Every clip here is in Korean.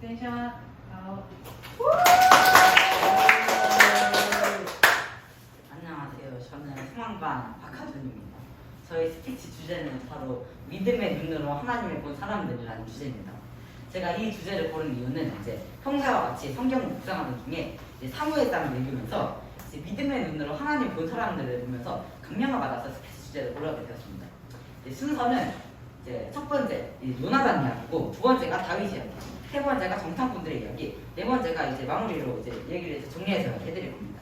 텐션 아웃. 안녕하세요. 저는 소망반 박하준입니다. 저희 스피치 주제는 바로 믿음의 눈으로 하나님을 본 사람들이라는 주제입니다. 제가 이 주제를 고른 이유는 이제 평소와 같이 성경을 묵상하는 중에 사무엘상을 읽으면서 이제 믿음의 눈으로 하나님을 본 사람들을 보면서 감명을 받아서 스피치 주제를 고르게 되었습니다. 순서는 이제 첫 번째 요나단 이야기고, 두 번째가 다윗 이야기, 세 번째가 정탐꾼들의 이야기, 네 번째가 이제 마무리로 이제 얘기를 정리해서 해드릴 겁니다.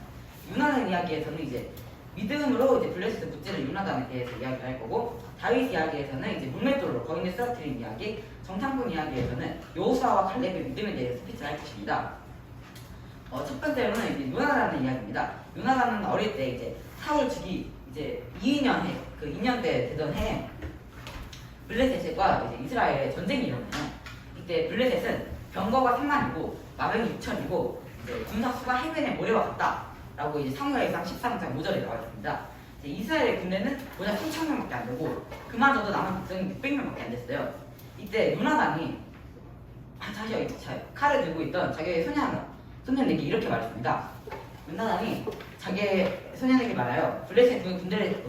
요나단 이야기에서는 이제 믿음으로 이제 블레셋 무찌를 요나단에 대해서 이야기를 할 거고, 다윗 이야기에서는 이제 물맷돌로 거인을 쓰러뜨린 이야기, 정탐꾼 이야기에서는 여호수아와 갈렙의 믿음에 대해서 스피치를 할 것입니다. 첫 번째로는 이제 요나단의 이야기입니다. 요나단은 어릴 때 이제 사울 즉위 이제 2년 해, 그 2년 때 되던 해에 블레셋과 이제 이스라엘의 전쟁이 일어나요. 이때 블레셋은 병거가 3만이고 마병이 6천이고 이제 군사수가 해변에 모래와 같다라고 이제 사무엘상 13장 5절에 나와 있습니다. 이스라엘의 군대는 고작 7,000명밖에 안 되고 그마저도 남은 백성이 600명밖에 안 됐어요. 이때 요나단이 자기 칼을 들고 있던 자기의 소년에게 이렇게 말했습니다. 요나단이 자기 소년에게 말하여 블레셋 군대를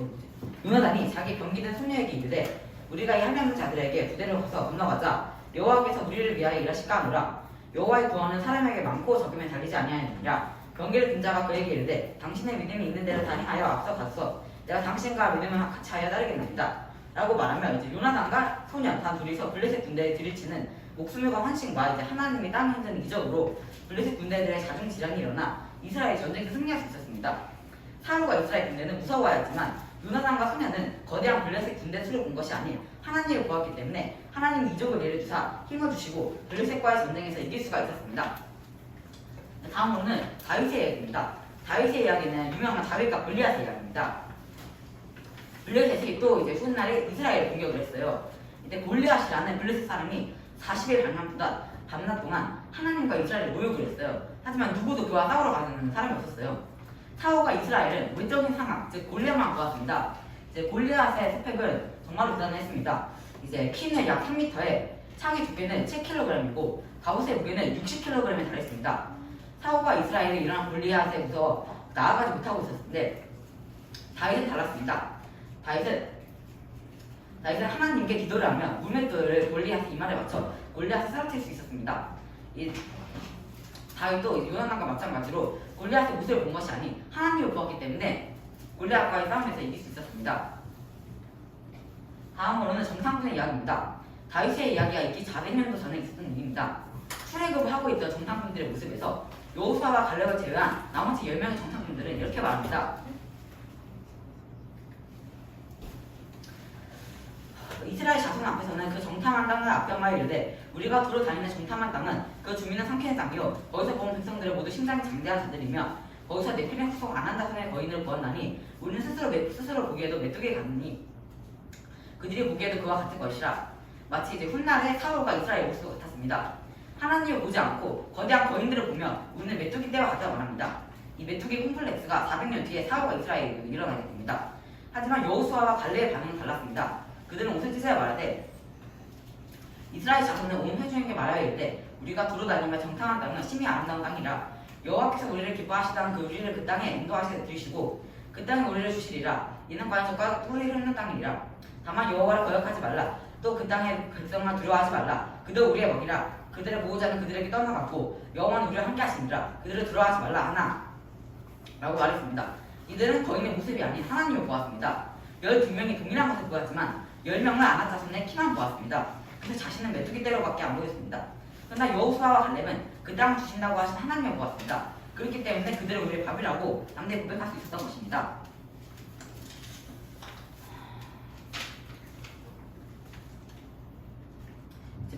요나단이 자기 병기된 소년에게 이르되 우리가 이 한명 자들에게 부대를 가서 건너가자. 여호와께서 우리를 위하여 일하실까 하노라. 여호와의 구원은 사람에게 많고 적으면 달리지 아니하느니라. 병기를 든 자가 그에게 이르되 당신의 믿음이 있는 대로 다니하여 앞서 갔어. 내가 당신과 믿음을 같이 하여 따르겠나이다. 라고 말하며 이제 요나단과 소년 단 둘이서 블레셋 군대에 들이치는 목숨과 환심과 이제 하나님이 땅에 흔드는 이적으로 블레셋 군대들의 자중질환이 일어나 이스라엘 전쟁에 승리할 수 있었습니다. 사울과 이스라엘 군대는 무서워하였지만 요나단과 소년은 거대한 블레셋 군대 수를 본 것이 아닌 하나님을 보았기 때문에 하나님이 이적을 내려주사 힘을 주시고 블레셋과의 전쟁에서 이길 수가 있었습니다. 다음으로는 다윗의 이야기입니다. 다윗의 이야기는 유명한 다윗과 골리앗의 이야기입니다. 블레셋이 또 이제 훗날에 이스라엘을 공격을 했어요. 이때 골리앗이라는 블레셋 사람이 40일 밤낮 동안 하나님과 이스라엘을 모욕을 했어요. 하지만 누구도 그와 싸우러 가는 사람이 없었어요. 사울과 이스라엘은 외적인 상황, 즉 골리앗만 보았습니다. 이제 골리앗의 스펙은 정말로 대단했습니다. 이제 키는 약 3m에 창의 두께는 7kg이고 갑옷의 무게는 60kg에 달했습니다. 사울과 이스라엘이 일어난 골리앗에 무서워 나아가지 못하고 있었는데 다윗은 달랐습니다. 다윗은 하나님께 기도를 하며 물맷돌을 골리앗의 이마에 맞춰 골리앗을 쓰러뜨릴 수 있었습니다. 다윗도 요나단과 마찬가지로 골리앗의 모습을 본 것이 아닌 하나님을 보았기 때문에 골리앗과의 싸움에서 이길 수 있었습니다. 다음으로는 정탐꾼의 이야기입니다. 다윗의 이야기가 있기 400년도 전에 있었던 일입니다. 출애굽을 하고 있던 정탐꾼들의 모습에서 여호수아와 갈렙을 제외한 나머지 10명의 정탐꾼들은 이렇게 말합니다. 이스라엘 자손 앞에서는 그 정탐한 땅을 앞병하여 이르되 우리가 두루 다니는 정탐한 땅은 그 주민은 삼키는 땅이요 거기서 본 백성들은 모두 심장이 장대한 자들이며 거기서 네필렘 후손 아난다손의 거인을 보았나니 우리는 스스로 보기에도 메뚜기에 같으니 그들이 보기에도 그와 같을 것이라. 마치 이제 훗날의 사울과 이스라엘 모습 같았습니다. 하나님을 보지 않고 거대한 거인들을 보며 우리는 메뚜기 떼와 같다고 말합니다. 이 메뚜기 콤플렉스가 400년 뒤에 사울과 이스라엘에 일어나게 됩니다. 하지만 여호수아와 갈렙의 반응은 달랐습니다. 그들은 오순지세에 말하되 이스라엘 자손은 온 회중에게 말하여 이르되 우리가 두루 다니며 정탐한 땅은 심히 아름다운 땅이라. 여호와께서 우리를 기뻐하시다는 그 우리를 그 땅에 인도하시게 되시고 그 땅에 우리를 주시리라. 이는 과연 젖과 꿀이 흐르는 땅이니라. 다만 여호와를 거역하지 말라. 또 그 땅의 백성만 두려워하지 말라. 그들 우리의 먹이라. 그들의 보호자는 그들에게 떠나갔고 여호와는 우리와 함께 하시니라. 그들을 두려워하지 말라 하나 라고 말했습니다. 이들은 거인의 모습이 아닌 하나님을 보았습니다. 12명이 동일한 것을 보았지만 10명은 아낙 자손의 키만 보았습니다. 그래서 자신은 메뚜기 떼로밖에 안 보였습니다. 그러나 여호수아와 갈렙은 그 땅을 주신다고 하신 하나님을 보았습니다. 그렇기 때문에 그들은 우리의 밥이라고 당대 고백할 수 있었던 것입니다.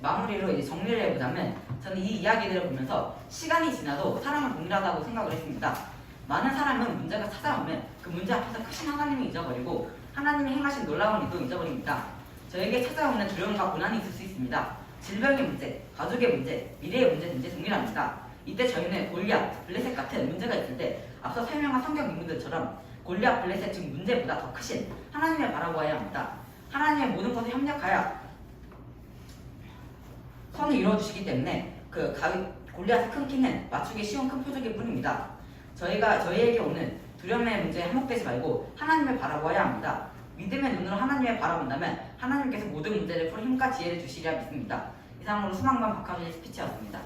마무리로 이제 정리를 해보자면 저는 이 이야기들을 보면서 시간이 지나도 사람은 동일하다고 생각을 했습니다. 많은 사람은 문제가 찾아오면 그 문제 앞에서 크신 하나님을 잊어버리고 하나님이 행하신 놀라운 일도 잊어버립니다. 저에게 찾아오는 두려움과 고난이 있을 수 있습니다. 질병의 문제, 가족의 문제, 미래의 문제든지 동일합니다. 이때 저희는 골리앗, 블레셋 같은 문제가 있을 때 앞서 설명한 성경 인물들처럼 골리앗, 블레셋 즉 문제보다 더 크신 하나님을 바라보아야 합니다. 하나님의 모든 것을 협력하여 선을 이루어주시기 때문에 골리앗의 큰 키는 맞추기 쉬운 큰 표적일 뿐입니다. 저희에게 오는 두려움의 문제에 한몫되지 말고 하나님을 바라보아야 합니다. 믿음의 눈으로 하나님을 바라본다면 하나님께서 모든 문제를 풀 힘과 지혜를 주시리라 믿습니다. 이상으로 수망반 박하준의 스피치였습니다.